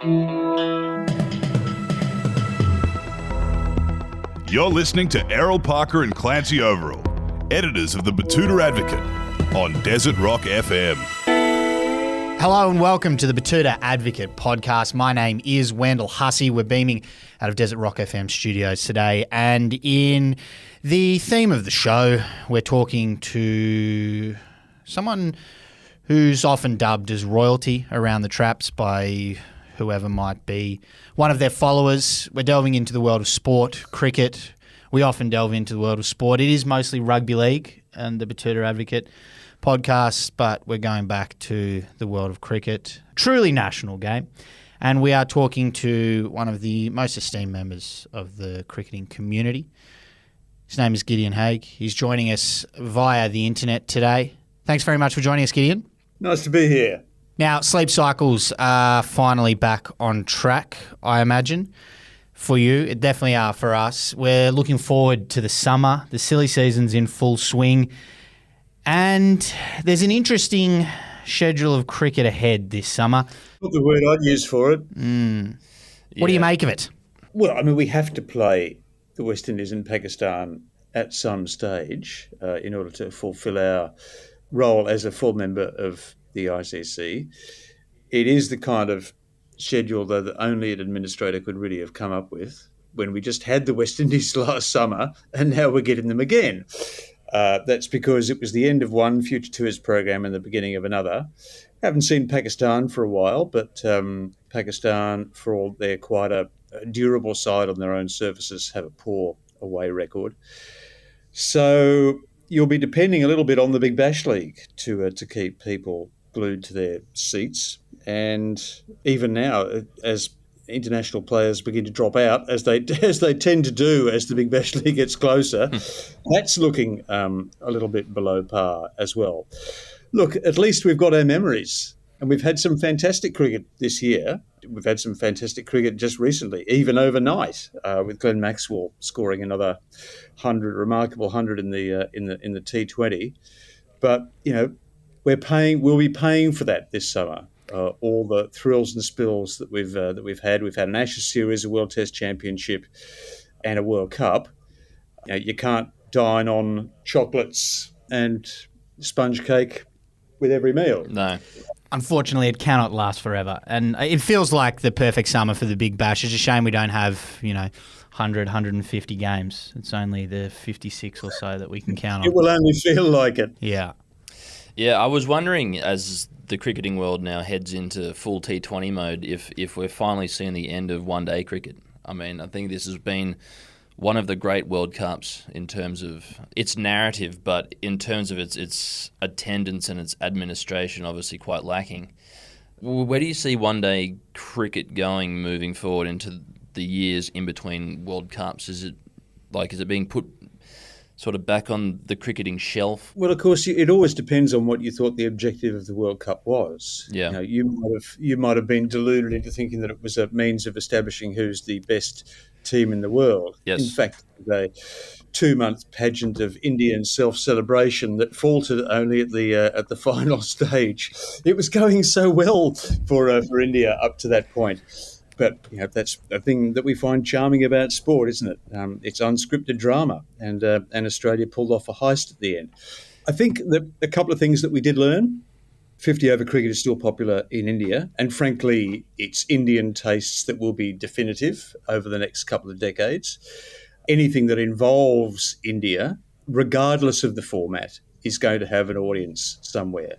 You're listening to Errol Parker and Clancy Overall, editors of the Betoota Advocate on Desert Rock FM. Hello and welcome to the Betoota Advocate Podcast. My name is Wendell Hussey. We're beaming out of Desert Rock FM studios today, and in the theme of the show, we're talking to someone who's often dubbed as royalty around the traps by whoever might be one of their followers. We're delving into the world of sport, cricket. We often delve into the world of sport. It is mostly rugby league and the Betoota Advocate podcast, but we're going back to the world of cricket. Truly national game. And we are talking to one of the most esteemed members of the cricketing community. His name is Gideon Haigh. He's joining us via the internet today. Thanks very much for joining us, Gideon. Nice to be here. Now, sleep cycles are finally back on track, I imagine, for you. It definitely are for us. We're looking forward to the summer. The silly season's in full swing. And there's an interesting schedule of cricket ahead this summer. Not the word I'd use for it. What do you make of it? Well, I mean, we have to play the West Indies and Pakistan at some stage in order to fulfil our role as a full member of the ICC. It is the kind of schedule, though, that only an administrator could really have come up with when we just had the West Indies last summer and now we're getting them again. That's because it was the end of one Future Tours program and the beginning of another. Haven't seen Pakistan for a while, but Pakistan, for all they're quite a durable side on their own surfaces, have a poor away record. So you'll be depending a little bit on the Big Bash League to keep people glued to their seats. And even now, as international players begin to drop out, as they tend to do as the Big Bash League gets closer, that's looking a little bit below par as well. Look, at least we've got our memories, and we've had some fantastic cricket this year. We've had some fantastic cricket just recently, even overnight, with Glenn Maxwell scoring another remarkable 100 in the T20. But you know, we'll be paying for that this summer. All the thrills and spills that we've had. We've had an Ashes series, a World Test Championship, and a World Cup. You can't dine on chocolates and sponge cake with every meal. No. Unfortunately, it cannot last forever. And it feels like the perfect summer for the Big Bash. It's a shame we don't have, 100, 150 games. It's only the 56 or so that we can count on. It will only feel like it. Yeah. Yeah, I was wondering, as the cricketing world now heads into full T20 mode, if we're finally seeing the end of one-day cricket. I mean, I think this has been one of the great World Cups in terms of its narrative, but in terms of its attendance and its administration, obviously quite lacking. Where do you see one-day cricket going moving forward into the years in between World Cups? Is it being put sort of back on the cricketing shelf? Well, of course, it always depends on what you thought the objective of the World Cup was. Yeah. You might have been deluded into thinking that it was a means of establishing who's the best team in the world. Yes. In fact, a 2-month pageant of Indian self-celebration that faltered only at the final stage. It was going so well for India up to that point. But that's a thing that we find charming about sport, isn't it? It's unscripted drama, and Australia pulled off a heist at the end. I think that a couple of things that we did learn: 50-over cricket is still popular in India, and frankly, it's Indian tastes that will be definitive over the next couple of decades. Anything that involves India, regardless of the format, is going to have an audience somewhere.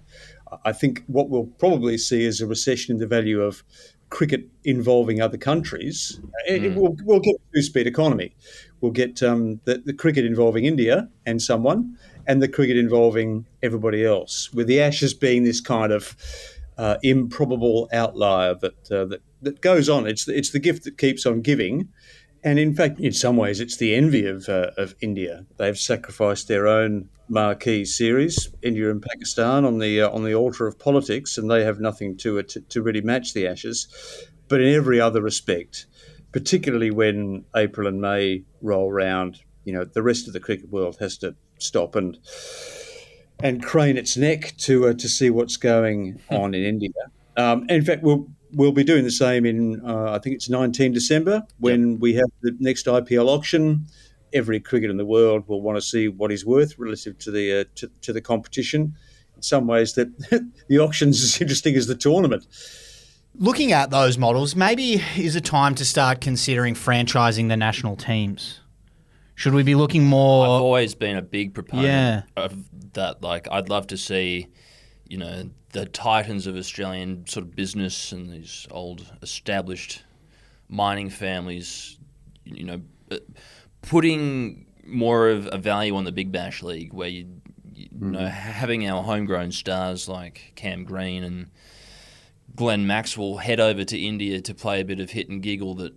I think what we'll probably see is a recession in the value of cricket involving other countries. We'll get a two-speed economy. We'll get the cricket involving India and someone, and the cricket involving everybody else, with the Ashes being this kind of improbable outlier that goes on. It's the gift that keeps on giving. And in fact, in some ways, it's the envy of India. They've sacrificed their own marquee series, India and Pakistan, on the altar of politics, and they have nothing to really match the Ashes. But in every other respect, particularly when April and May roll round, the rest of the cricket world has to stop and crane its neck to see what's going on in India. In fact, we'll be doing the same in, I think it's 19 December, when we have the next IPL auction. Every cricketer in the world will want to see what he's worth relative to the to the competition. In some ways, that the auction's as interesting as the tournament. Looking at those models, maybe is it time to start considering franchising the national teams? Should we be looking more? I've always been a big proponent of that. Like, I'd love to see, the titans of Australian sort of business and these old established mining families, putting more of a value on the Big Bash League, where having our homegrown stars like Cam Green and Glenn Maxwell head over to India to play a bit of hit and giggle that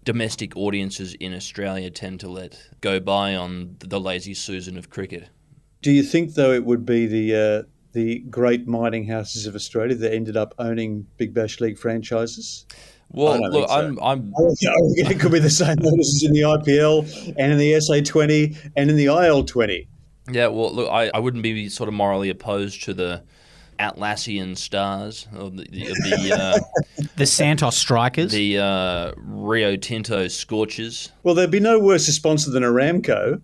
domestic audiences in Australia tend to let go by on the lazy Susan of cricket. Do you think, though, it would be the great mining houses of Australia that ended up owning Big Bash League franchises? Well, look, it could be the same as in the IPL and in the SA20 and in the IL20. Yeah, well, look, I wouldn't be sort of morally opposed to the Atlassian Stars, or the Santos Strikers, the Rio Tinto Scorchers. Well, there'd be no worse a sponsor than Aramco.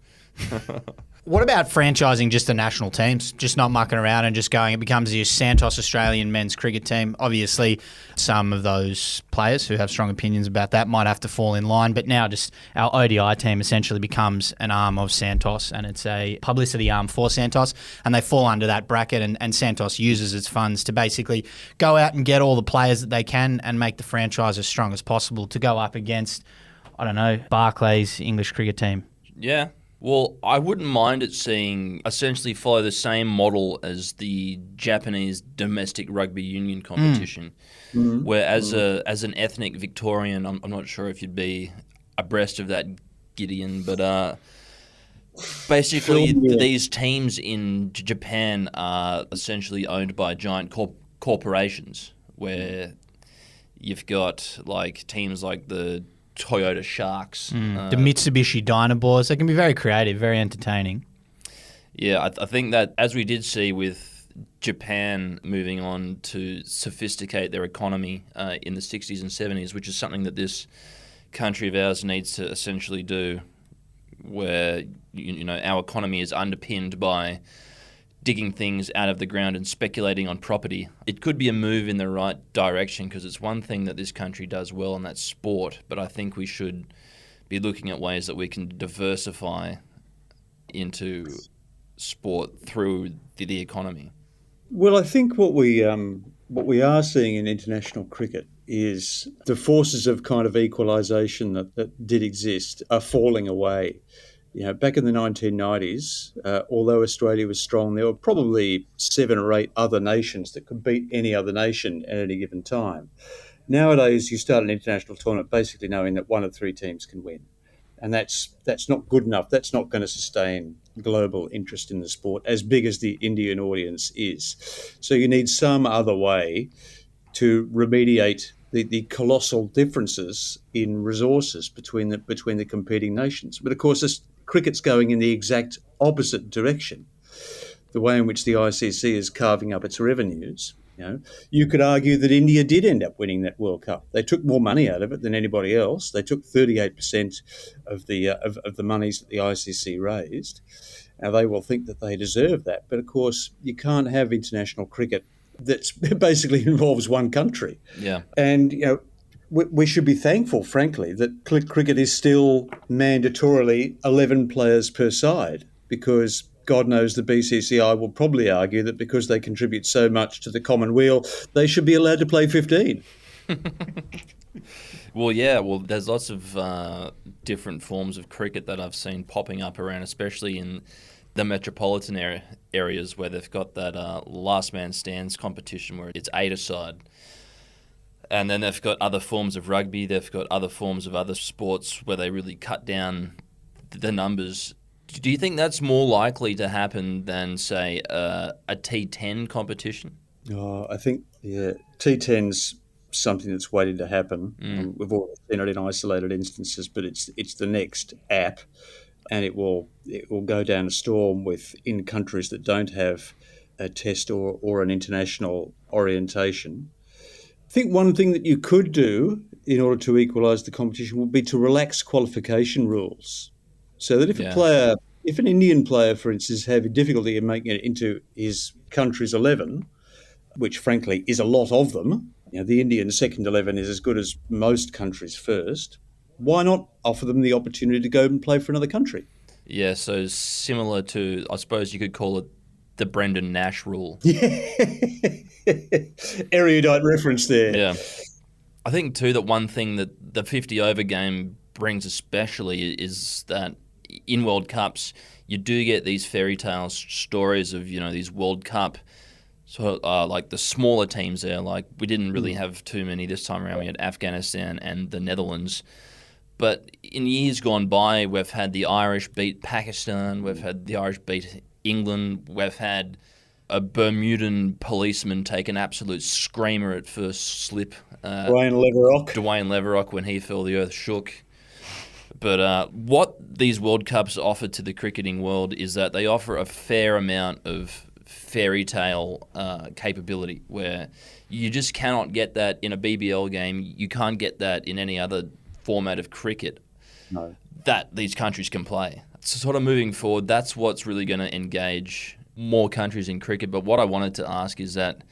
What about franchising just the national teams, just not mucking around and just going, it becomes the Santos Australian men's cricket team? Obviously, some of those players who have strong opinions about that might have to fall in line, but now just our ODI team essentially becomes an arm of Santos, and it's a publicity arm for Santos, and they fall under that bracket, and Santos uses its funds to basically go out and get all the players that they can and make the franchise as strong as possible to go up against, I don't know, Barclays English cricket team. Yeah. Well, I wouldn't mind it seeing essentially follow the same model as the Japanese domestic rugby union competition, where as an ethnic Victorian, I'm not sure if you'd be abreast of that, Gideon, but basically these teams in Japan are essentially owned by giant corporations, where you've got like teams like the Toyota Sharks. The Mitsubishi Dynaboars. They can be very creative, very entertaining. Yeah, I think that as we did see with Japan moving on to sophisticate their economy in the 60s and 70s, which is something that this country of ours needs to essentially do, where our economy is underpinned by digging things out of the ground and speculating on property. It could be a move in the right direction, because it's one thing that this country does well, and that's sport. But I think we should be looking at ways that we can diversify into sport through the economy. Well, I think what we are seeing in international cricket is the forces of kind of equalisation that did exist are falling away. Back in the 1990s, although Australia was strong, there were probably 7 or 8 other nations that could beat any other nation at any given time. Nowadays, you start an international tournament basically knowing that 1 of 3 teams can win. And that's not good enough. That's not going to sustain global interest in the sport, as big as the Indian audience is. So you need some other way to remediate the colossal differences in resources between the competing nations. But of course, cricket's going in the exact opposite direction. The way in which the ICC is carving up its revenues, you could argue that India did end up winning that World Cup. They took more money out of it than anybody else. They took 38% of the monies that the ICC raised. Now, they will think that they deserve that. But of course, you can't have international cricket that basically involves one country. Yeah. And, we should be thankful, frankly, that cricket is still mandatorily 11 players per side, because God knows the BCCI will probably argue that because they contribute so much to the common weal, they should be allowed to play 15. Well, yeah. Well, there's lots of different forms of cricket that I've seen popping up around, especially in the metropolitan areas where they've got that last man stands competition where it's 8-a-side. And then they've got other forms of rugby. They've got other forms of other sports where they really cut down the numbers. Do you think that's more likely to happen than, say, a T10 competition? I think T10's something that's waiting to happen. We've already seen it in isolated instances, but it's the next app, and it will go down a storm in countries that don't have a test or an international orientation. I think one thing that you could do in order to equalise the competition would be to relax qualification rules, so that if an Indian player, for instance, having difficulty in making it into his country's 11, which frankly is a lot of them, the Indian second 11 is as good as most countries' first, why not offer them the opportunity to go and play for another country? Yeah, so similar to, I suppose you could call it the Brendan Nash rule. Erudite reference there. Yeah. I think too that one thing that the 50 over game brings especially is that in World Cups you do get these fairy tale stories of these World Cup like the smaller teams there. Like we didn't really have too many this time around. We had Afghanistan and the Netherlands. But in years gone by, we've had the Irish beat Pakistan, we've had the Irish beat England, we've had a Bermudan policeman take an absolute screamer at first slip. Dwayne Leverock, when he fell, the earth shook. But what these World Cups offer to the cricketing world is that they offer a fair amount of fairy tale capability, where you just cannot get that in a BBL game. You can't get that in any other format of cricket that these countries can play. So sort of moving forward, that's what's really going to engage more countries in cricket. But what I wanted to ask is that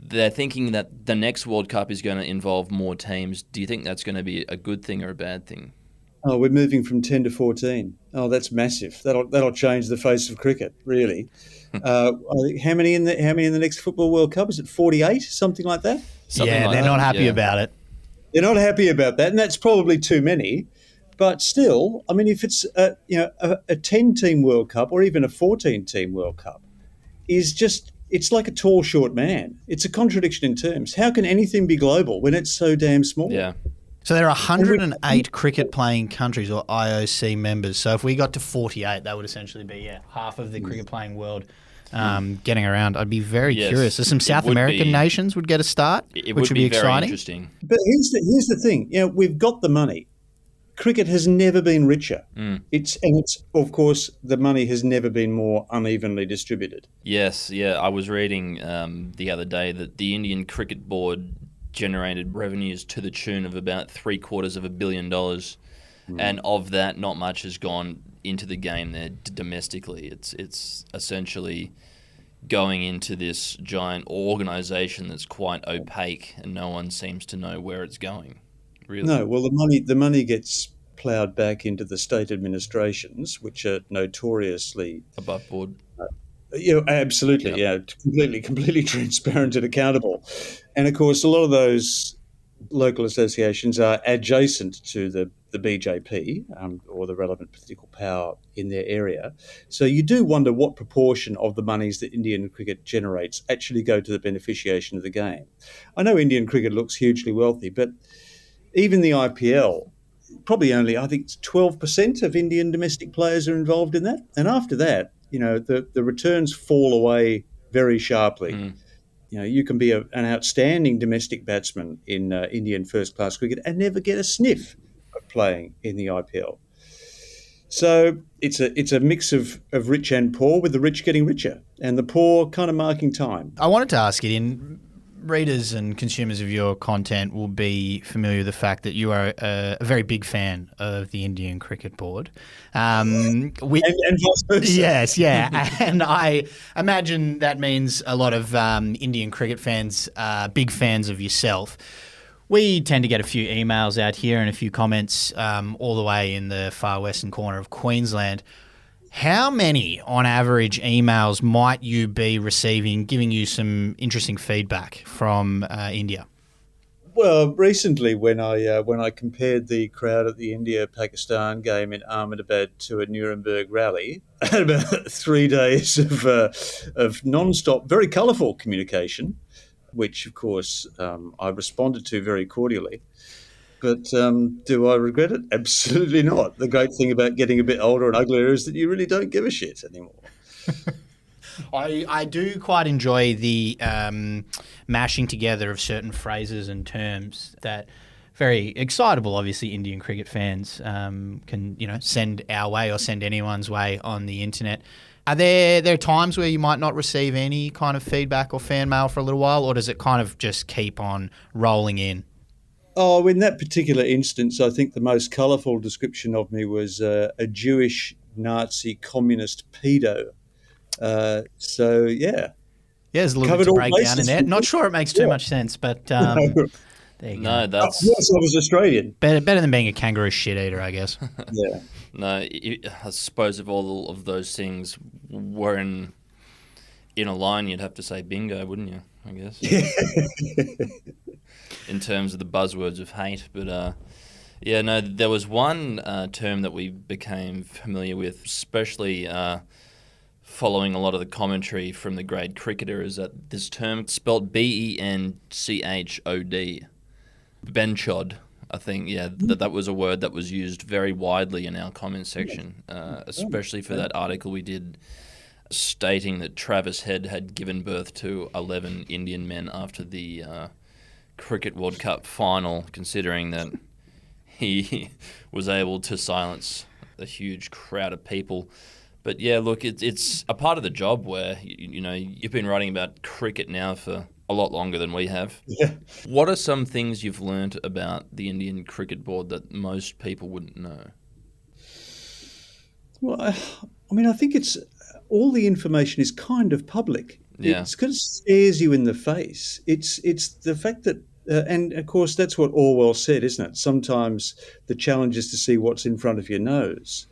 they're thinking that the next World Cup is going to involve more teams. Do you think that's going to be a good thing or a bad thing? Oh, we're moving from 10 to 14. Oh, that's massive. That'll change the face of cricket, really. I think how many in the next Football World Cup? Is it 48, something like that? They're not happy about it. They're not happy about that, and that's probably too many. But still, I mean, if it's a 10-team World Cup or even a 14-team World Cup, it's like a tall, short man. It's a contradiction in terms. How can anything be global when it's so damn small? Yeah. So there are 108 cricket-playing countries or IOC members. So if we got to 48, that would essentially be half of the cricket-playing world getting around. I'd be very curious. So some South American nations would get a start, which would be very exciting. Interesting. But here's the thing. We've got the money. Cricket has never been richer. It's of course the money has never been more unevenly distributed. Yes, I was reading the other day that the Indian Cricket Board generated revenues to the tune of about $750 million, and of that, not much has gone into the game there domestically. It's essentially going into this giant organisation that's quite opaque, and no one seems to know where it's going. Really? No, well, the money gets ploughed back into the state administrations, which are notoriously above board. Absolutely, completely transparent and accountable. And of course, a lot of those local associations are adjacent to the BJP or the relevant political power in their area. So you do wonder what proportion of the monies that Indian cricket generates actually go to the beneficiation of the game. I know Indian cricket looks hugely wealthy, but even the IPL, probably only, I think, 12% of Indian domestic players are involved in that. And after that, the returns fall away very sharply. You can be an outstanding domestic batsman in Indian first-class cricket and never get a sniff of playing in the IPL. So it's a mix of rich and poor, with the rich getting richer and the poor kind of marking time. I wanted to ask Gideon, readers and consumers of your content will be familiar with the fact that you are a very big fan of the Indian Cricket Board. And vice versa. Yes, yeah. And I imagine that means a lot of Indian cricket fans are big fans of yourself. We tend to get a few emails out here and a few comments all the way in the far western corner of Queensland. How many, on average, emails might you be receiving giving you some interesting feedback from India? Well, recently when I compared the crowd at the India-Pakistan game in Ahmedabad to a Nuremberg rally, I had about 3 days of non-stop, very colourful communication, which, of course, I responded to very cordially. But do I regret it? Absolutely not. The great thing about getting a bit older and uglier is that you really don't give a shit anymore. I do quite enjoy the mashing together of certain phrases and terms that very excitable, obviously, Indian cricket fans can send our way or send anyone's way on the internet. Are there times where you might not receive any kind of feedback or fan mail for a little while, or does it kind of just keep on rolling in? Oh, in that particular instance, I think the most colourful description of me was a Jewish Nazi communist pedo. So, yeah. Yeah, there's a little Covered bit to all break down in bases. there. Not sure it makes too much sense, but there you go. No, that's Yes, I was Australian. Better than being a kangaroo shit eater, I guess. Yeah. no. I suppose if all of those things were in a line, you'd have to say bingo, wouldn't you? I guess. In terms of the buzzwords of hate, but there was one term that we became familiar with, especially following a lot of the commentary from the grade cricketer, is that this term spelled Benchod, Benchod. I think, that was a word that was used very widely in our comment section, especially for that article we did stating that Travis Head had given birth to 11 Indian men after the Cricket World Cup final, considering that he was able to silence a huge crowd of people. But yeah, look, it's a part of the job where, you've been writing about cricket now for a lot longer than we have. Yeah. What are some things you've learnt about the Indian Cricket Board that most people wouldn't know? Well, I think it's all the information is kind of public. Yeah. It's kind of stares you in the face. It's the fact that, and of course that's what Orwell said, isn't it? Sometimes the challenge is to see what's in front of your nose.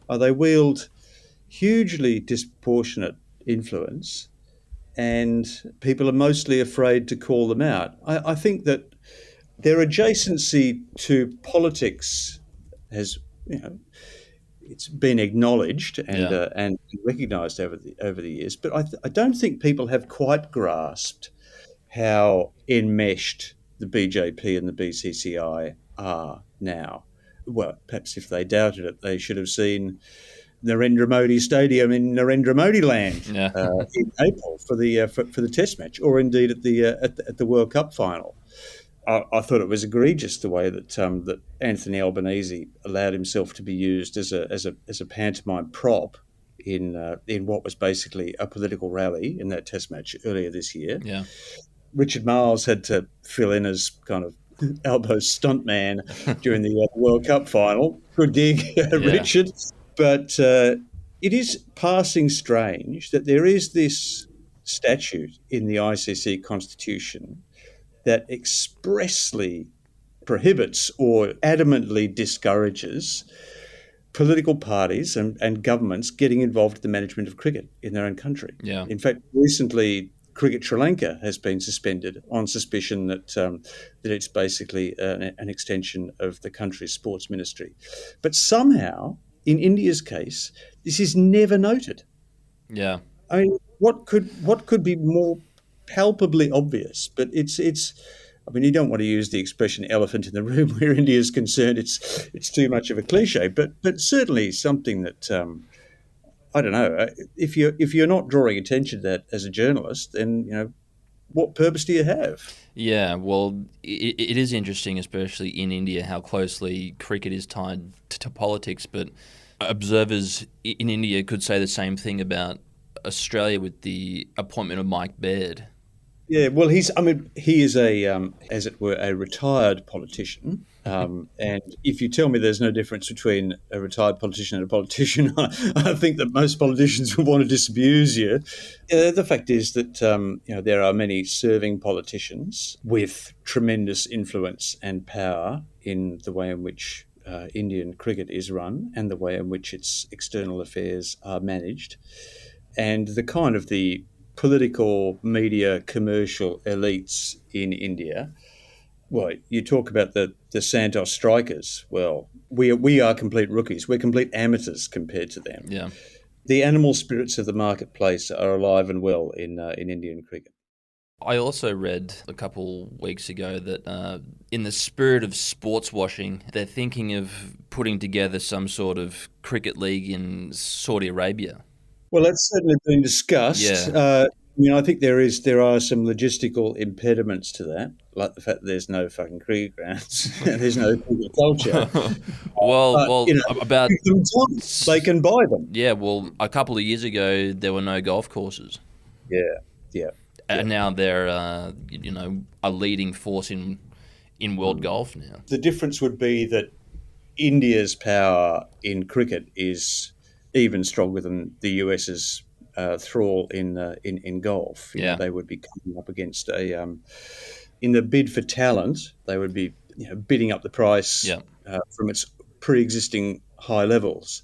They wield hugely disproportionate influence, and people are mostly afraid to call them out. I think that their adjacency to politics has, it's been acknowledged and recognised over the years, but I don't think people have quite grasped how enmeshed the BJP and the BCCI are now. Well, perhaps if they doubted it, they should have seen Narendra Modi Stadium in Narendra Modi land in April for the Test match, or indeed at the World Cup final. I thought it was egregious the way that Anthony Albanese allowed himself to be used as a pantomime prop in what was basically a political rally in that Test match earlier this year. Yeah. Richard Miles had to fill in as kind of elbow stuntman during the World Cup final. Good dig, Richard. But it is passing strange that there is this statute in the ICC Constitution that expressly prohibits or adamantly discourages political parties and governments getting involved in the management of cricket in their own country. Yeah. In fact, recently, Cricket Sri Lanka has been suspended on suspicion that it's basically an extension of the country's sports ministry. But somehow, in India's case, this is never noted. Yeah. I mean, what could be more palpably obvious? But it's. I mean, you don't want to use the expression "elephant in the room" where India is concerned. It's too much of a cliche. But certainly something that I don't know. If you're not drawing attention to that as a journalist, then what purpose do you have? Yeah, well, it is interesting, especially in India, how closely cricket is tied to politics. But observers in India could say the same thing about Australia with the appointment of Mike Baird. Yeah, well, he is as it were, a retired politician. And if you tell me there's no difference between a retired politician and a politician, I think that most politicians would want to disabuse you. The fact is that there are many serving politicians with tremendous influence and power in the way in which Indian cricket is run and the way in which its external affairs are managed, and the political, media, commercial elites in India. Well, you talk about the Santos strikers. Well, we are complete rookies. We're complete amateurs compared to them. Yeah. The animal spirits of the marketplace are alive and well in Indian cricket. I also read a couple weeks ago that in the spirit of sports washing, they're thinking of putting together some sort of cricket league in Saudi Arabia. Well, that's certainly been discussed. Yeah. mean, I think there are some logistical impediments to that, like the fact that there's no fucking cricket grounds, and there's no cricket culture. Well, about give them time. They can buy them. yeah. Well, a couple of years ago, there were no golf courses, Yeah. and now they're a leading force in world golf now. The difference would be that India's power in cricket is even stronger than the US's thrall in golf. You know, they would be coming up against in the bid for talent, they would be bidding up the price from its pre-existing high levels.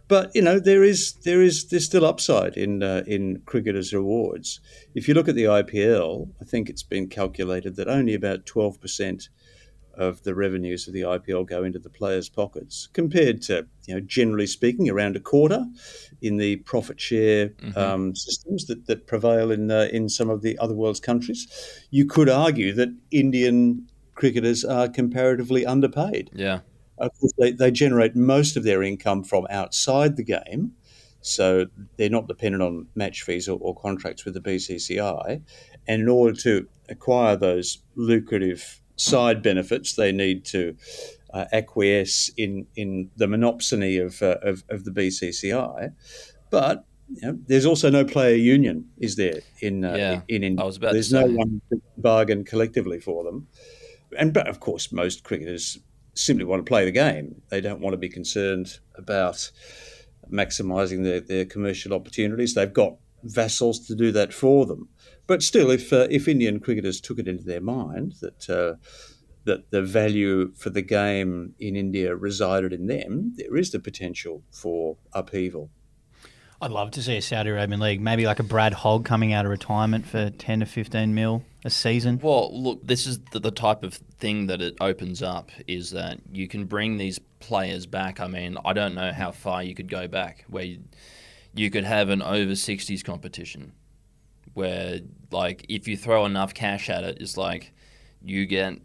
But there's still upside in cricketers' rewards. If you look at the IPL, I think it's been calculated that only about 12% of the revenues of the IPL go into the players' pockets, compared to, generally speaking, around a quarter in the profit share systems that prevail in some of the other world's countries. You could argue that Indian cricketers are comparatively underpaid. Yeah. Of course, they generate most of their income from outside the game, so they're not dependent on match fees or contracts with the BCCI. And in order to acquire those lucrative side benefits, they need to acquiesce in the monopsony of the BCCI. But there's also no player union, is there? In India, I was about there's to say. no one to bargain collectively for them. But of course, most cricketers simply want to play the game. They don't want to be concerned about maximising their commercial opportunities. They've got vassals to do that for them. But still, if Indian cricketers took it into their mind that the value for the game in India resided in them, there is the potential for upheaval. I'd love to see a Saudi Arabian league, maybe like a Brad Hogg coming out of retirement for 10 to 15 mil a season. Well, look, this is the type of thing that it opens up, is that you can bring these players back. I mean, I don't know how far you could go back, where you could have an over 60s competition where, like, if you throw enough cash at it, it's like you get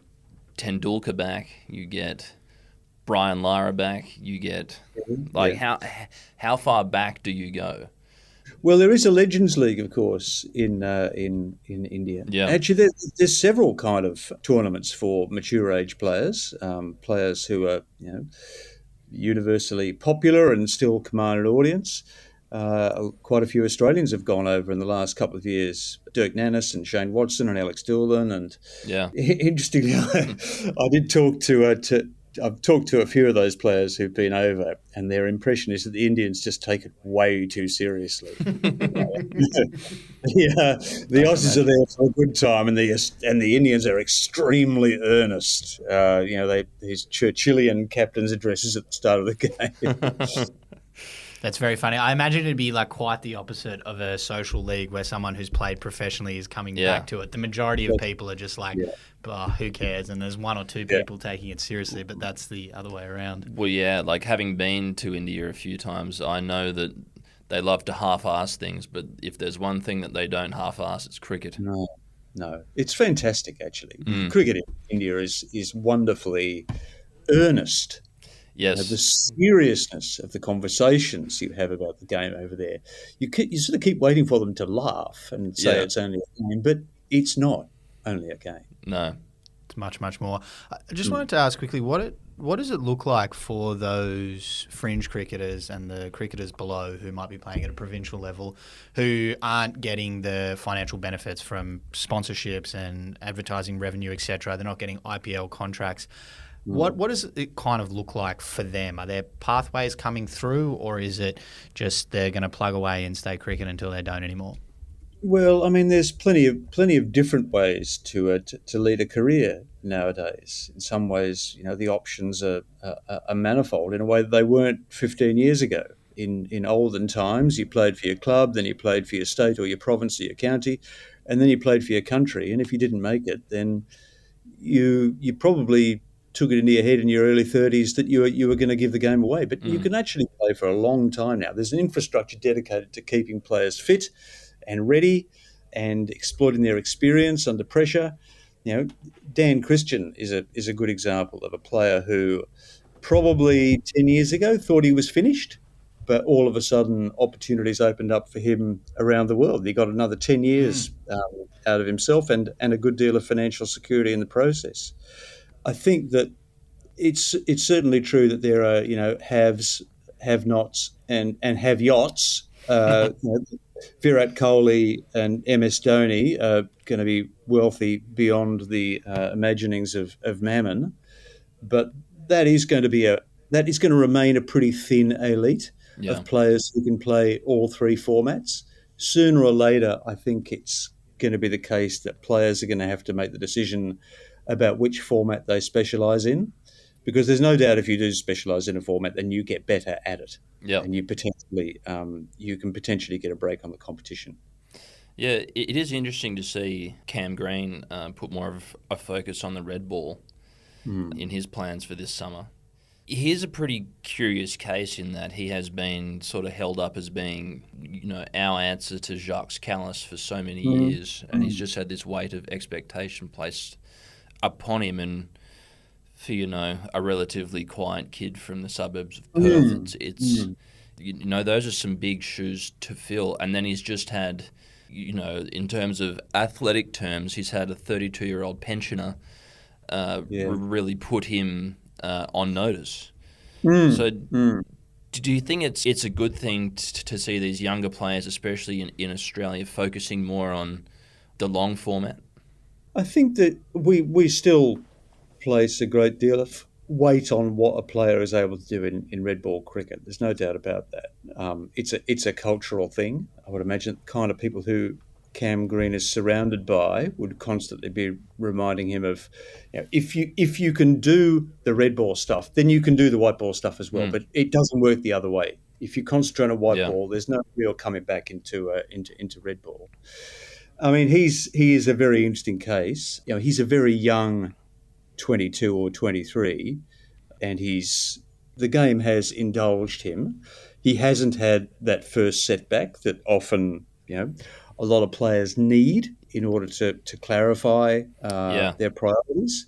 Tendulkar back, you get Brian Lara back, you get how far back do you go? Well, there is a Legends League, of course, in India. Yeah. Actually, there's several kind of tournaments for mature age players, players who are universally popular and still command an audience. Quite a few Australians have gone over in the last couple of years. Dirk Nannis and Shane Watson and Alex Doolan. And interestingly, I did talk I've talked to a few of those players who've been over, and their impression is that the Indians just take it way too seriously. The Aussies are there for a good time, and the Indians are extremely earnest. These Churchillian captain's addresses at the start of the game. That's very funny. I imagine it'd be like quite the opposite of a social league where someone who's played professionally is coming back to it. The majority of people are just like, who cares? And there's one or two people taking it seriously, but that's the other way around. Well, yeah, like having been to India a few times, I know that they love to half-ass things, but if there's one thing that they don't half-ass, it's cricket. No. It's fantastic, actually. Cricket in India is wonderfully earnest. Yes. The seriousness of the conversations you have about the game over there. You sort of keep waiting for them to laugh and say it's only a game, but it's not only a game. No. It's much, much more. I just wanted to ask quickly, what does it look like for those fringe cricketers and the cricketers below who might be playing at a provincial level who aren't getting the financial benefits from sponsorships and advertising revenue, etc.? They're not getting IPL contracts. What does it kind of look like for them? Are there pathways coming through, or is it just they're going to plug away and stay cricket until they don't anymore? Well, I mean, there's plenty of different ways to lead a career nowadays. In some ways, the options are manifold in a way that they weren't 15 years ago. In olden times, you played for your club, then you played for your state or your province or your county, and then you played for your country. And if you didn't make it, then you probably took it into your head in your early 30s that you were going to give the game away. But you can actually play for a long time now. There's an infrastructure dedicated to keeping players fit and ready and exploiting their experience under pressure. Dan Christian is a good example of a player who probably 10 years ago thought he was finished. but all of a sudden opportunities opened up for him around the world. He got another 10 years out of himself and a good deal of financial security in the process. I think that it's certainly true that there are, haves, have-nots, and have-yachts. Virat Kohli and MS Dhoni are going to be wealthy beyond the imaginings of mammon, but that is going to remain a pretty thin elite of players who can play all three formats. Sooner or later, I think it's going to be the case that players are going to have to make the decision about which format they specialise in, because there's no doubt if you do specialise in a format, then you get better at it, and you can potentially get a break on the competition. Yeah, it is interesting to see Cam Green put more of a focus on the red ball in his plans for this summer. He's a pretty curious case in that he has been sort of held up as being, our answer to Jacques Callis for so many years, and he's just had this weight of expectation placed upon him. And for, a relatively quiet kid from the suburbs of Perth, it's those are some big shoes to fill. And then he's just had, in terms of athletic terms, he's had a 32-year-old pensioner really put him on notice. So do you think it's a good thing to see these younger players, especially in Australia, focusing more on the long format? I think that we still place a great deal of weight on what a player is able to do in red ball cricket. There's no doubt about that. It's a cultural thing. I would imagine the kind of people who Cam Green is surrounded by would constantly be reminding him of, if you can do the red ball stuff, then you can do the white ball stuff as well. But it doesn't work the other way. If you concentrate on white ball, there's no real coming back into red ball. I mean, he is a very interesting case. He's a very young 22 or 23, and the game has indulged him. He hasn't had that first setback that often, a lot of players need in order to clarify their priorities.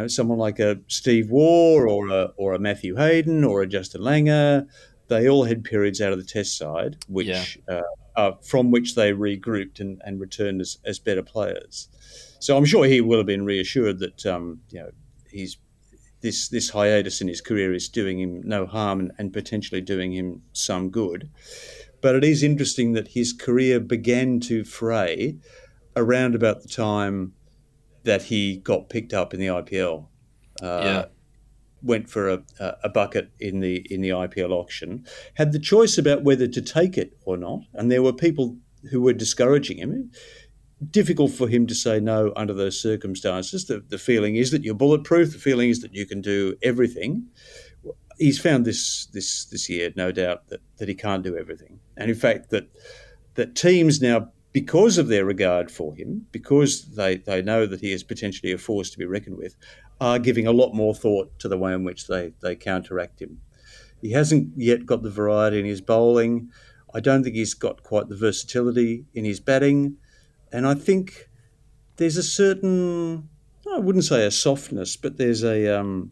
Someone like a Steve Waugh or a Matthew Hayden or a Justin Langer, they all had periods out of the Test side, from which they regrouped and returned as better players. So I'm sure he will have been reassured that this hiatus in his career is doing him no harm and potentially doing him some good. But it is interesting that his career began to fray around about the time that he got picked up in the IPL. Went for a bucket in the IPL auction, had the choice about whether to take it or not, and there were people who were discouraging him. Difficult for him to say no under those circumstances. The feeling is that you're bulletproof. The feeling is that you can do everything. He's found this year, no doubt, that he can't do everything. And in fact, that teams now, because of their regard for him, because they know that he is potentially a force to be reckoned with, are giving a lot more thought to the way in which they counteract him. He hasn't yet got the variety in his bowling. I don't think he's got quite the versatility in his batting. And I think there's a certain, I wouldn't say a softness, but there's a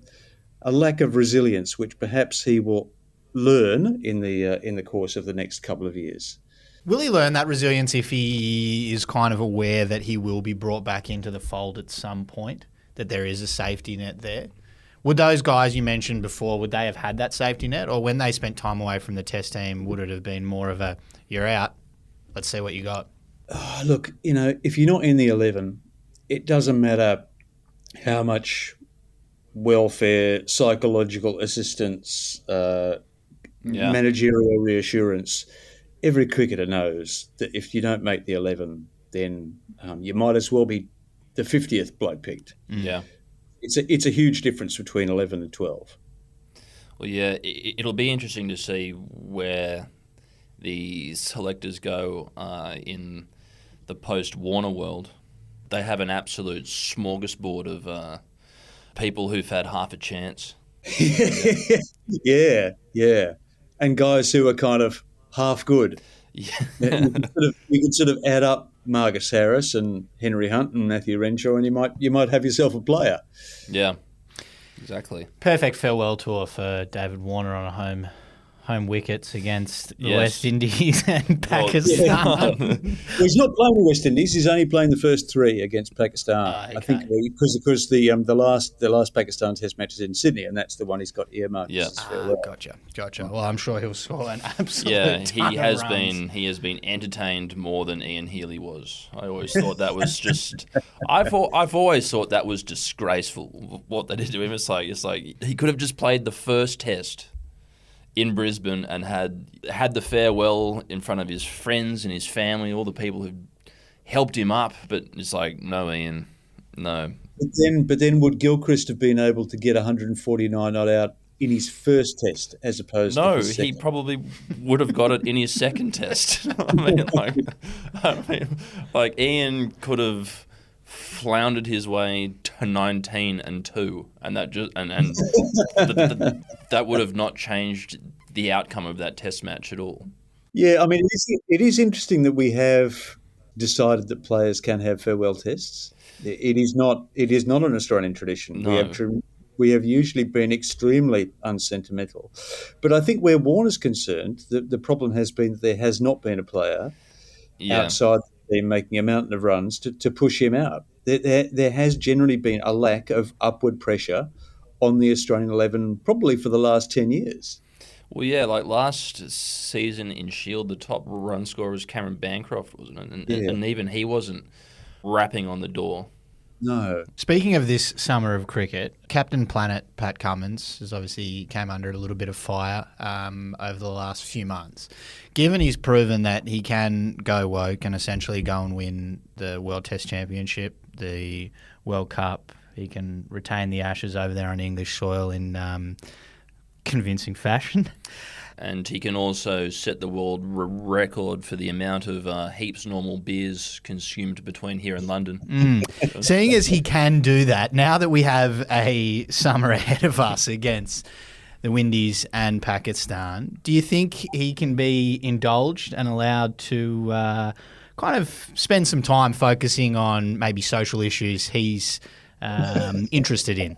lack of resilience, which perhaps he will learn in the course of the next couple of years. Will he learn that resilience if he is kind of aware that he will be brought back into the fold at some point, that there is a safety net there? Would those guys you mentioned before, would they have had that safety net? Or when they spent time away from the Test team, would it have been more of a, you're out, let's see what you got? Oh, look, if you're not in the 11, it doesn't matter how much welfare, psychological assistance, managerial reassurance. Every cricketer knows that if you don't make the 11, then you might as well be the 50th bloke picked. Yeah. It's a huge difference between 11 and 12. Well, yeah, it'll be interesting to see where the selectors go in the post-Warner world. They have an absolute smorgasbord of people who've had half a chance. Yeah. And guys who are kind of half good. Yeah. you could sort of add up Marcus Harris and Henry Hunt and Matthew Renshaw, and you might have yourself a player. Yeah, exactly. Perfect farewell tour for David Warner on a home wickets against the Yes. West Indies and Well, Pakistan. Well, he's not playing the West Indies. He's only playing the first three against Pakistan. Okay. I think because the last Pakistan Test match is in Sydney, and that's the one he's got earmarked. Yeah. as his farewell. Gotcha. Well, I'm sure he'll score an absolute Yeah, ton he of has runs. been entertained more than Ian Healy was. I always thought that was just. I've always thought that was disgraceful. What they did to him, it's like he could have just played the first Test in Brisbane and had the farewell in front of his friends and his family, all the people who helped him up. But it's like, no, Ian, no. But then would Gilchrist have been able to get 149 not out in his first Test as opposed to No, his he second? probably would have got it in his second Test. I mean, like Ian could have floundered his way to 19-2, and that just that would have not changed the outcome of that Test match at all. Yeah, I mean, it is interesting that we have decided that players can have farewell tests. It is not an Australian tradition. No. We have usually been extremely unsentimental. But I think where Warner's concerned, the problem has been that there has not been a player outside the team making a mountain of runs to push him out. There has generally been a lack of upward pressure on the Australian 11 probably for the last 10 years. Well, yeah, like last season in Shield, the top run scorer was Cameron Bancroft, wasn't it? And even he wasn't rapping on the door. No. Speaking of this summer of cricket, Captain Planet Pat Cummins has obviously came under a little bit of fire over the last few months. Given he's proven that he can go woke and essentially go and win the World Test Championship, the World Cup, he can retain the Ashes over there on English soil in convincing fashion. And he can also set the world record for the amount of heaps normal beers consumed between here and London. Seeing as he can do that, now that we have a summer ahead of us against the Windies and Pakistan, do you think he can be indulged and allowed to kind of spend some time focusing on maybe social issues he's interested in?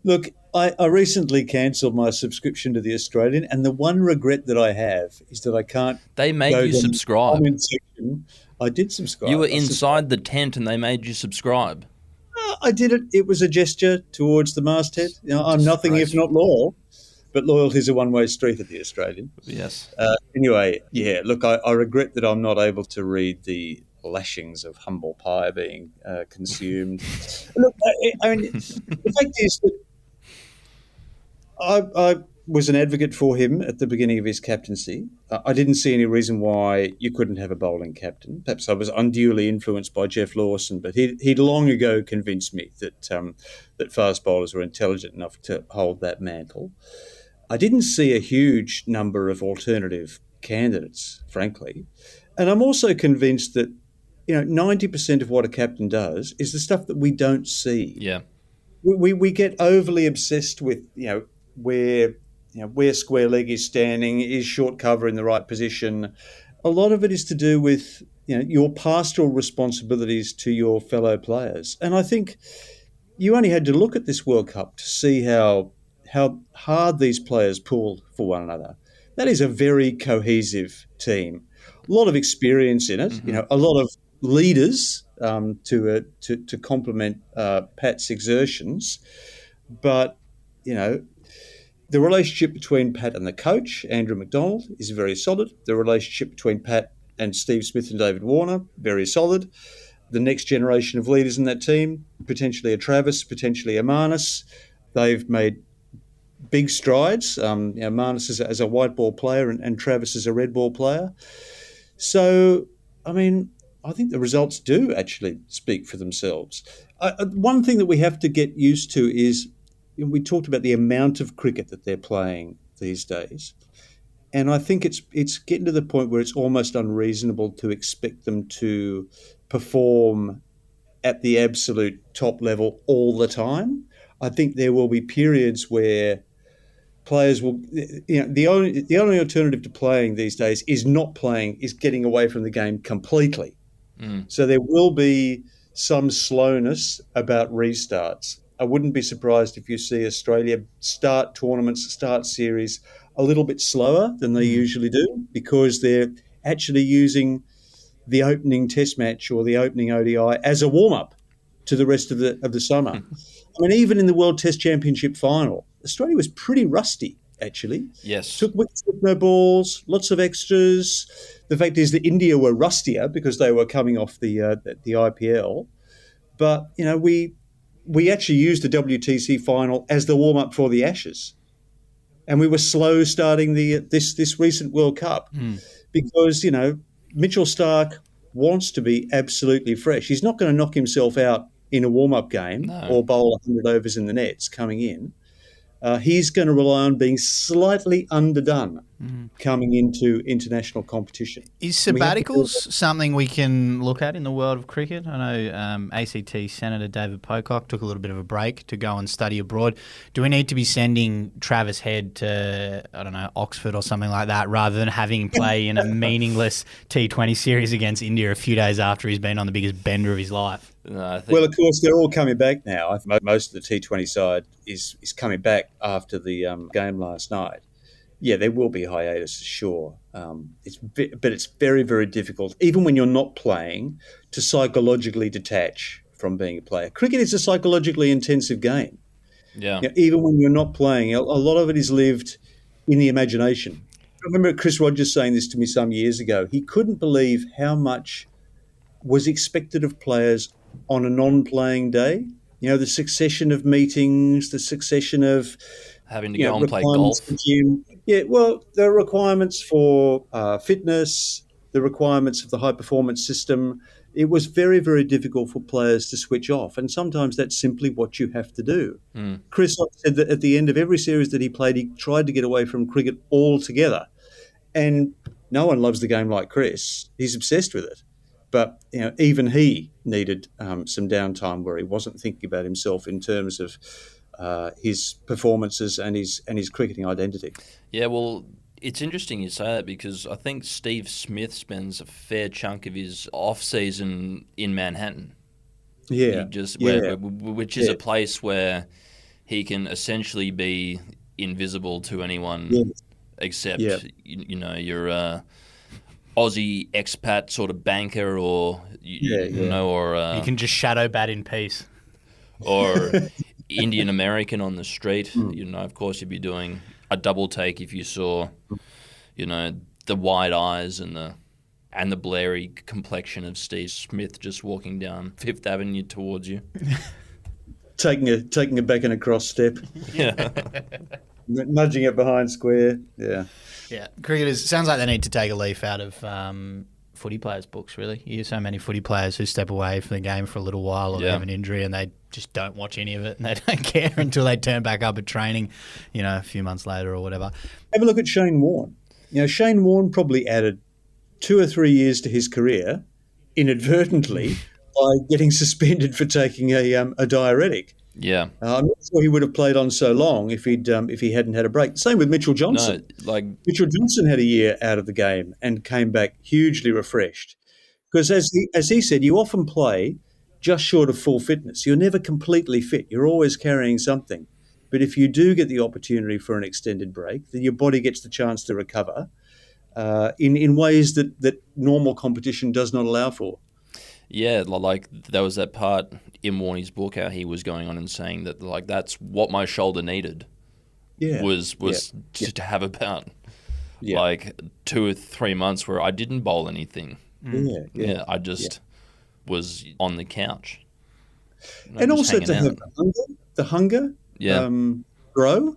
Look, I recently cancelled my subscription to The Australian, and the one regret that I have is that I can't. They made go you to the subscribe. comment section. I did subscribe. You were I subscribed. inside the tent and they made you subscribe. I did it. It was a gesture towards the masthead. You know, I'm nothing if not loyal, but loyalty is a one-way street at The Australian. Yes. Anyway, yeah, look, I regret that I'm not able to read the lashings of humble pie being consumed. Look, I mean, the fact is that I was an advocate for him at the beginning of his captaincy. I didn't see any reason why you couldn't have a bowling captain. Perhaps I was unduly influenced by Jeff Lawson, but he'd long ago convinced me that fast bowlers were intelligent enough to hold that mantle. I didn't see a huge number of alternative candidates, frankly. And I'm also convinced that 90% of what a captain does is the stuff that we don't see. Yeah. We get overly obsessed with where square leg is standing, is short cover in the right position. A lot of it is to do with your pastoral responsibilities to your fellow players. And I think you only had to look at this World Cup to see how hard these players pulled for one another. That is a very cohesive team. A lot of experience in it. Mm-hmm. A lot of leaders to complement Pat's exertions, but the relationship between Pat and the coach, Andrew McDonald, is very solid. The relationship between Pat and Steve Smith and David Warner, very solid. The next generation of leaders in that team, potentially a Travis, potentially a Marnus, they've made big strides. Marnus as a white ball player and Travis as a red ball player. So, I mean, I think the results do actually speak for themselves. One thing that we have to get used to is we talked about the amount of cricket that they're playing these days. And I think it's getting to the point where it's almost unreasonable to expect them to perform at the absolute top level all the time. I think there will be periods where players will, the only alternative to playing these days is not playing, is getting away from the game completely. So there will be some slowness about restarts. I wouldn't be surprised if you see Australia start tournaments, start series a little bit slower than they usually do, because they're actually using the opening Test match or the opening ODI as a warm up to the rest of the summer. I mean, even in the World Test Championship final, Australia was pretty rusty, actually. Yes. Took wickets with no balls, lots of extras. The fact is that India were rustier because they were coming off the IPL. But, we actually used the WTC final as the warm-up for the Ashes. And we were slow starting this recent World Cup because, Mitchell Starc wants to be absolutely fresh. He's not going to knock himself out in a warm-up game or bowl 100 overs in the nets coming in. He's going to rely on being slightly underdone coming into international competition. Is sabbaticals something we can look at in the world of cricket? I know ACT Senator David Pocock took a little bit of a break to go and study abroad. Do we need to be sending Travis Head to, Oxford or something like that, rather than having him play in a meaningless T20 series against India a few days after he's been on the biggest bender of his life? Well, of course, they're all coming back now. I think most of the T20 side is coming back after the game last night. Yeah, there will be hiatus, sure. But it's very, very difficult, even when you're not playing, to psychologically detach from being a player. Cricket is a psychologically intensive game. Yeah. Even when you're not playing, a lot of it is lived in the imagination. I remember Chris Rogers saying this to me some years ago. He couldn't believe how much was expected of players on a non-playing day. The succession of meetings, the succession of having to go and play golf. Yeah, well, the requirements for fitness, the requirements of the high-performance system. It was very, very difficult for players to switch off, and sometimes that's simply what you have to do. Chris said that at the end of every series that he played, he tried to get away from cricket altogether. And no one loves the game like Chris. He's obsessed with it. But even he needed some downtime where he wasn't thinking about himself in terms of his performances and his cricketing identity. Yeah, well, it's interesting you say that, because I think Steve Smith spends a fair chunk of his off-season in Manhattan. Yeah. Which is a place where he can essentially be invisible to anyone except, your Aussie expat sort of banker, or or you can just shadow bat in peace, or Indian American on the street. Of course, you'd be doing a double take if you saw, the wide eyes and the blurry complexion of Steve Smith just walking down Fifth Avenue towards you, taking a back and across step, nudging it behind square, Yeah, cricketers, sounds like they need to take a leaf out of footy players' books, really. You hear so many footy players who step away from the game for a little while, or they have an injury and they just don't watch any of it, and they don't care until they turn back up at training, a few months later or whatever. Have a look at Shane Warne. Shane Warne probably added 2 or 3 years to his career inadvertently by getting suspended for taking a diuretic. Yeah, I'm not sure he would have played on so long if he hadn't had a break. Same with Mitchell Johnson. Mitchell Johnson had a year out of the game and came back hugely refreshed. Because as he said, you often play just short of full fitness. You're never completely fit. You're always carrying something. But if you do get the opportunity for an extended break, then your body gets the chance to recover in ways that normal competition does not allow for. Yeah, like there was that part in Warnie's book how he was going on and saying that that's what my shoulder needed. Was to have about 2 or 3 months where I didn't bowl anything. I just was on the couch. And also to have the hunger grow.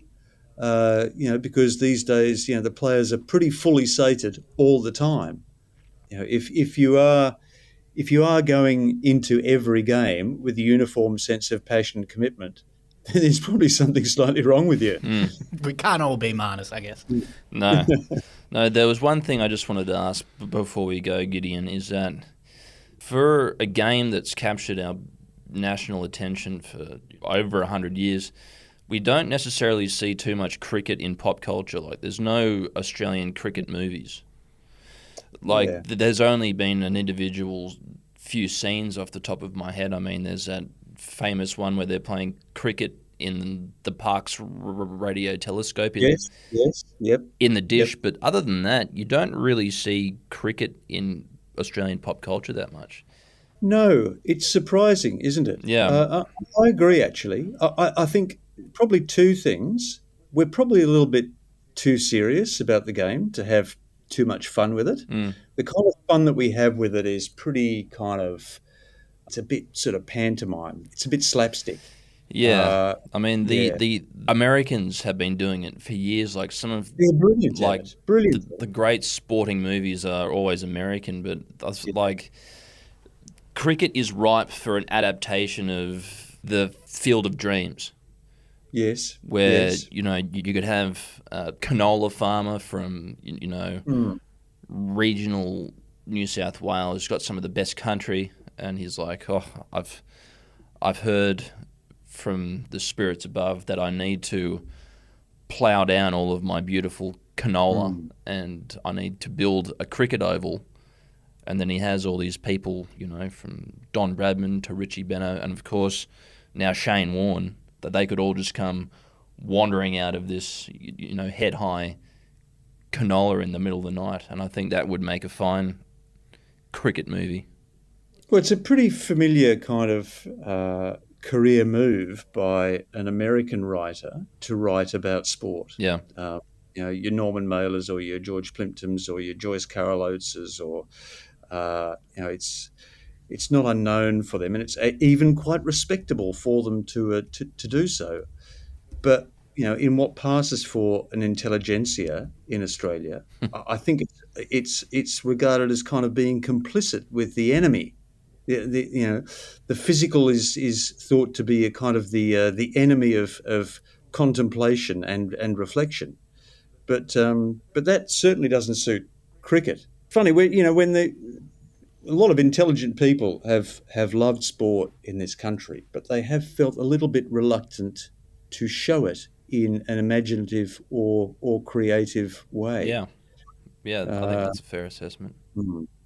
Because these days, the players are pretty fully sated all the time. If you are going into every game with a uniform sense of passion and commitment, then there's probably something slightly wrong with you. We can't all be Marnus, I guess. No. There was one thing I just wanted to ask before we go, Gideon, is that for a game that's captured our national attention for over 100 years, we don't necessarily see too much cricket in pop culture. There's no Australian cricket movies. There's only been an individual few scenes off the top of my head. I mean, there's that famous one where they're playing cricket in the Parkes radio telescope Yes, yep. in the dish. Yep. But other than that, you don't really see cricket in Australian pop culture that much. No, it's surprising, isn't it? Yeah. I agree, actually. I think probably two things. We're probably a little bit too serious about the game to have too much fun with it. The kind of fun that we have with it is pretty kind of, it's a bit sort of pantomime. It's a bit slapstick. Yeah, I mean the Americans have been doing it for years. Like some of they're brilliant, like brilliant. The great sporting movies are always American, but like cricket is ripe for an adaptation of the Field of Dreams. Yes, where you could have a canola farmer from regional New South Wales. He's got some of the best country, and he's like, "Oh, I've heard from the spirits above that I need to plough down all of my beautiful canola, and I need to build a cricket oval." And then he has all these people, from Don Bradman to Richie Benaud, and of course now Shane Warne, that they could all just come wandering out of this, head high canola in the middle of the night. And I think that would make a fine cricket movie. Well, it's a pretty familiar kind of career move by an American writer to write about sport. Yeah. Your Norman Mailers or your George Plimptons or your Joyce Carol Oateses or, it's not unknown for them, and it's even quite respectable for them to do so. But, in what passes for an intelligentsia in Australia, I think it's regarded as kind of being complicit with the enemy. The physical is thought to be a kind of the enemy of contemplation and reflection, but that certainly doesn't suit cricket. Funny, when a lot of intelligent people have loved sport in this country, but they have felt a little bit reluctant to show it in an imaginative or creative way. Yeah, I think that's a fair assessment.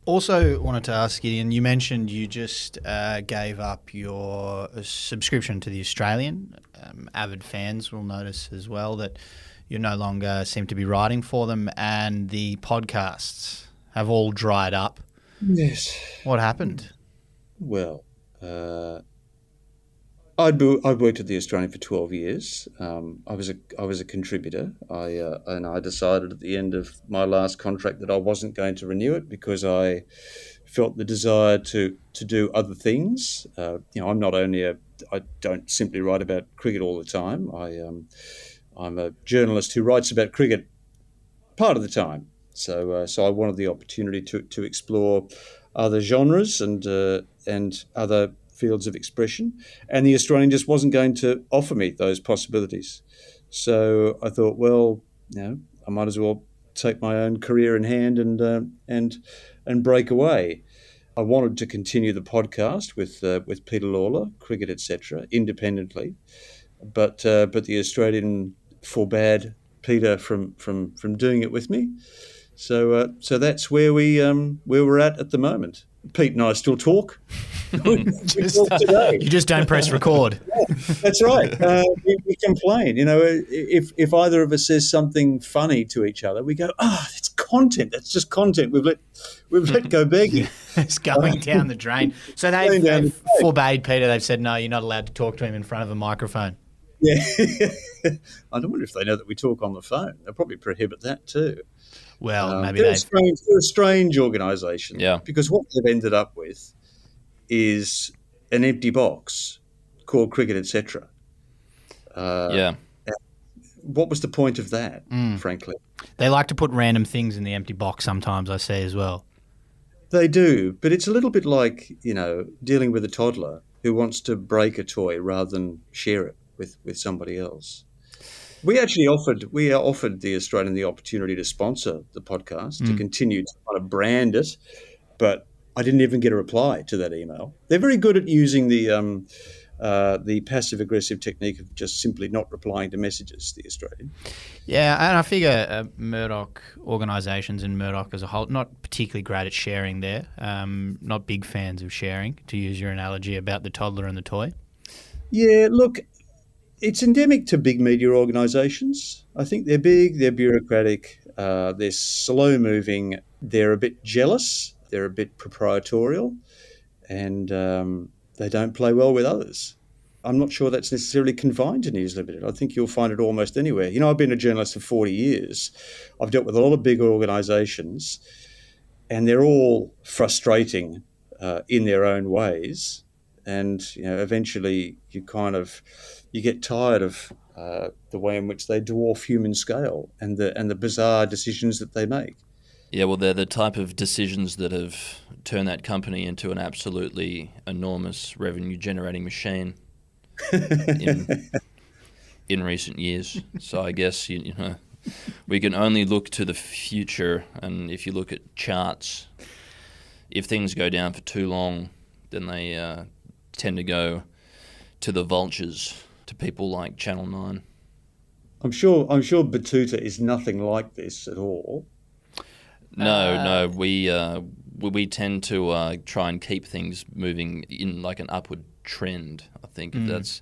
Also wanted to ask Gideon, you mentioned you just gave up your subscription to the Australian. Avid fans will notice as well that you no longer seem to be writing for them, and the podcasts have all dried up. Yes. What happened? Well, I'd worked at the Australian for 12 years. I was a contributor. And I decided at the end of my last contract that I wasn't going to renew it because I felt the desire to do other things. I'm not only I don't simply write about cricket all the time. I'm a journalist who writes about cricket part of the time. So I wanted the opportunity to explore other genres and other fields of expression, and the Australian just wasn't going to offer me those possibilities. So I thought, well, I might as well take my own career in hand and break away. I wanted to continue the podcast with Peter Lawler, cricket, etc., independently, but the Australian forbade Peter from doing it with me. So that's where we're at the moment. Pete and I still talk. We talk today. You just don't press record. Yeah, that's right. We complain. If either of us says something funny to each other, we go, that's content. That's just content. We've let go begging. It's going down the drain. So they've forbade Peter. They've said, no, you're not allowed to talk to him in front of a microphone. Yeah. I don't wonder if they know that we talk on the phone. They'll probably prohibit that too. Well, maybe they're a strange organisation. Yeah. Because what they've ended up with is an empty box called cricket, etc. What was the point of that, frankly? They like to put random things in the empty box sometimes, I say as well. They do, but it's a little bit like, dealing with a toddler who wants to break a toy rather than share it with somebody else. We offered the Australian the opportunity to sponsor the podcast, to continue to kind of brand it, but I didn't even get a reply to that email. They're very good at using the passive-aggressive technique of just simply not replying to messages, the Australian. Yeah, and I figure Murdoch organisations and Murdoch as a whole, not particularly great at sharing there, not big fans of sharing, to use your analogy about the toddler and the toy. Yeah, look, it's endemic to big media organisations. I think they're big, they're bureaucratic, they're slow-moving, they're a bit jealous, they're a bit proprietorial, and they don't play well with others. I'm not sure that's necessarily confined to News Limited. I think you'll find it almost anywhere. You know, I've been a journalist for 40 years. I've dealt with a lot of big organisations, and they're all frustrating in their own ways. And, you know, eventually you get tired of the way in which they dwarf human scale and the bizarre decisions that they make. Yeah, well, they're the type of decisions that have turned that company into an absolutely enormous revenue-generating machine in recent years. So I guess you know we can only look to the future, and if you look at charts, if things go down for too long, then they tend to go to the vultures, to people like Channel 9. I'm sure Betoota is nothing like this at all. No, we tend to try and keep things moving in like an upward trend. I think that's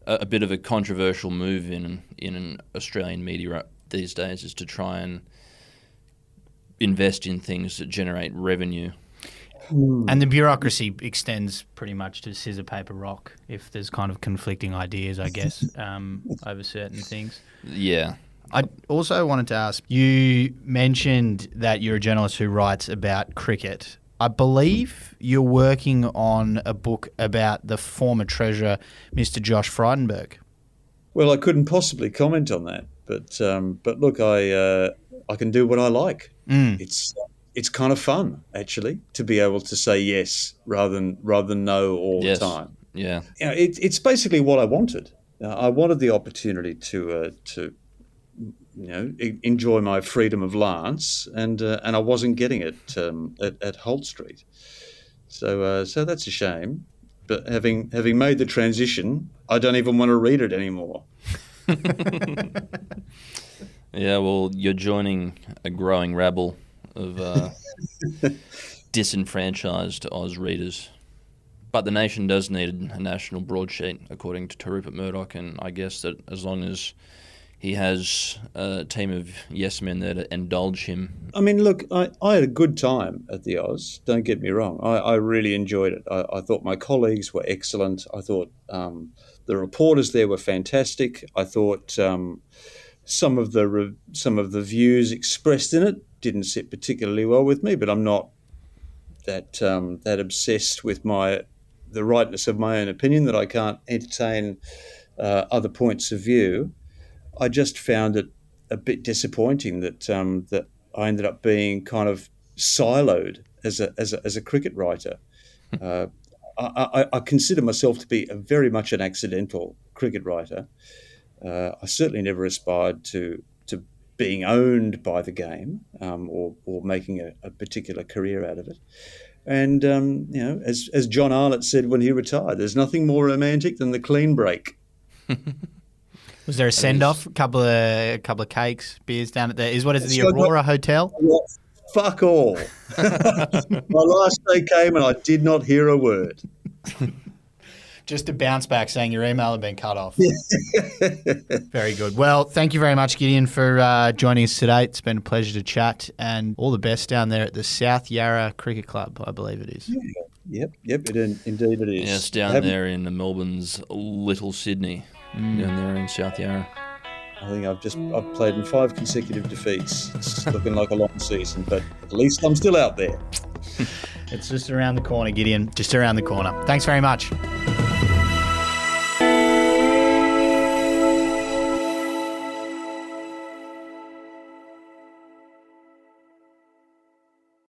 a bit of a controversial move in an Australian media these days, is to try and invest in things that generate revenue. And the bureaucracy extends pretty much to scissor, paper, rock if there's kind of conflicting ideas, I guess, over certain things. Yeah. I also wanted to ask, you mentioned that you're a journalist who writes about cricket. I believe you're working on a book about the former treasurer, Mr. Josh Frydenberg. Well, I couldn't possibly comment on that, but look, I can do what I like. It's kind of fun, actually, to be able to say yes rather than no all the time. Yeah. You know, it's basically what I wanted. I wanted the opportunity to enjoy my freedom of lance, and I wasn't getting it at Holt Street. So that's a shame. But having made the transition, I don't even want to read it anymore. Yeah, well, you're joining a growing rabble of disenfranchised Oz readers. But the nation does need a national broadsheet, according to Rupert Murdoch, and I guess that as long as he has a team of yes men there to indulge him. I mean, look, I had a good time at the Oz, don't get me wrong. I really enjoyed it. I thought my colleagues were excellent. I thought the reporters there were fantastic. I thought some of the views expressed in it didn't sit particularly well with me, but I'm not that obsessed with the rightness of my own opinion that I can't entertain other points of view. I just found it a bit disappointing that I ended up being kind of siloed as a cricket writer. I consider myself to be very much an accidental cricket writer. I certainly never aspired to being owned by the game or making a particular career out of it. And as John Arlott said when he retired, there's nothing more romantic than the clean break. Was there a send-off? A couple of cakes, beers down at the Aurora Hotel? Well, fuck all. My last day came and I did not hear a word. Just a bounce back saying your email had been cut off. Very good. Well, thank you very much, Gideon, for joining us today. It's been a pleasure to chat, and all the best down there at the South Yarra Cricket Club, I believe it is. Yeah. Yep. Indeed it is. Yes, down there in Melbourne's Little Sydney, down there in South Yarra. I think I've played in 5 consecutive defeats. It's looking like a long season, but at least I'm still out there. It's just around the corner, Gideon. Just around the corner. Thanks very much.